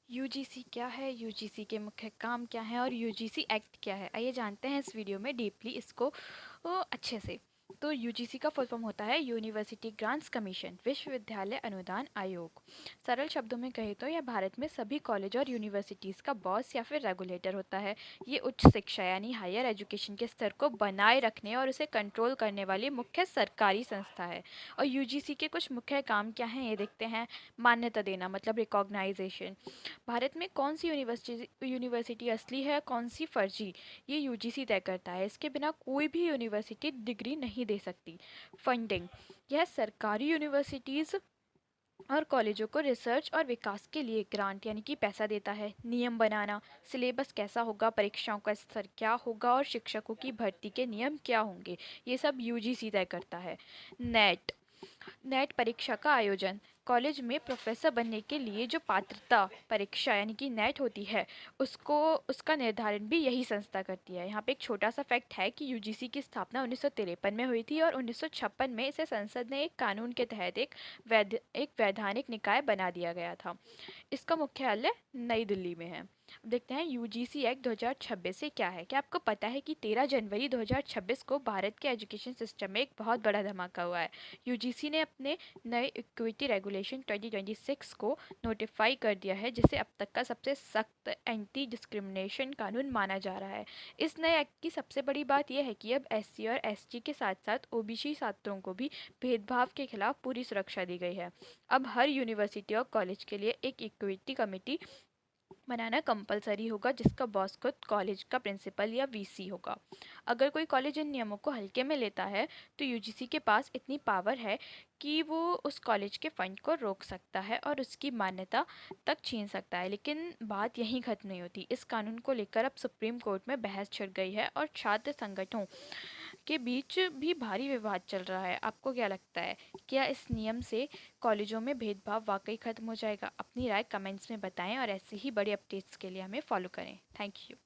UGC क्या है, UGC के मुख्य काम क्या हैं और यूजीसी एक्ट क्या है, आइए जानते हैं इस वीडियो में डीपली इसको अच्छे से। तो यूजीसी का फुल फॉर्म होता है यूनिवर्सिटी ग्रांट्स कमीशन, विश्वविद्यालय अनुदान आयोग। सरल शब्दों में कहें तो यह भारत में सभी कॉलेज और यूनिवर्सिटीज़ का बॉस या फिर रेगुलेटर होता है। ये उच्च शिक्षा यानी हायर एजुकेशन के स्तर को बनाए रखने और उसे कंट्रोल करने वाली मुख्य सरकारी संस्था है। और यूजीसी के कुछ मुख्य काम क्या हैं ये देखते हैं। मान्यता देना मतलब रिकॉग्नाइजेशन। भारत में कौन सी यूनिवर्सिटी असली है, कौन सी फर्जी, ये यूजीसी तय करता है। इसके बिना कोई भी यूनिवर्सिटी डिग्री नहीं दे सकती। फंडिंग, यह सरकारी यूनिवर्सिटीज़ और कॉलेजों को रिसर्च और विकास के लिए ग्रांट यानी कि पैसा देता है। नियम बनाना, सिलेबस कैसा होगा, परीक्षाओं का स्तर क्या होगा और शिक्षकों की भर्ती के नियम क्या होंगे, ये सब यूजीसी तय करता है। नेट, नेट परीक्षा का आयोजन, कॉलेज में प्रोफेसर बनने के लिए जो पात्रता परीक्षा यानी कि नेट होती है उसको उसका निर्धारण भी यही संस्था करती है। यहाँ पे एक छोटा सा फैक्ट है कि यूजीसी की स्थापना 1953 में हुई थी और 1956 में इसे संसद ने एक कानून के तहत एक वैधानिक निकाय बना दिया गया था। इसका मुख्यालय नई दिल्ली में है। अब देखते हैं यूजीसी एक्ट 2026 से क्या है। क्या आपको पता है कि 13 जनवरी 2026 को भारत के एजुकेशन सिस्टम में एक बहुत बड़ा धमाका हुआ है। यूजीसी ने अपने नए इक्विटी रेगुलेशन 2026 को नोटिफाई कर दिया है, जिसे अब तक का सबसे सख्त एंटी डिस्क्रिमिनेशन कानून माना जा रहा है। इस नए एक्ट की सबसे बड़ी बात यह है कि अब एससी और एसटी के साथ साथ ओबीसी छात्रों को भी भेदभाव के खिलाफ पूरी सुरक्षा दी गई है। अब हर यूनिवर्सिटी और कॉलेज के लिए एक इक्विटी कमेटी बनाना कंपलसरी होगा, जिसका बॉस खुद कॉलेज का प्रिंसिपल या वीसी होगा। अगर कोई कॉलेज इन नियमों को हल्के में लेता है तो यूजीसी के पास इतनी पावर है कि वो उस कॉलेज के फंड को रोक सकता है और उसकी मान्यता तक छीन सकता है। लेकिन बात यहीं खत्म नहीं होती। इस कानून को लेकर अब सुप्रीम कोर्ट में बहस छिड़ गई है और छात्र संगठनों के बीच भी भारी विवाद चल रहा है। आपको क्या लगता है, क्या इस नियम से कॉलेजों में भेदभाव वाकई खत्म हो जाएगा? अपनी राय कमेंट्स में बताएं और ऐसे ही बड़े अपडेट्स के लिए हमें फॉलो करें। Thank you.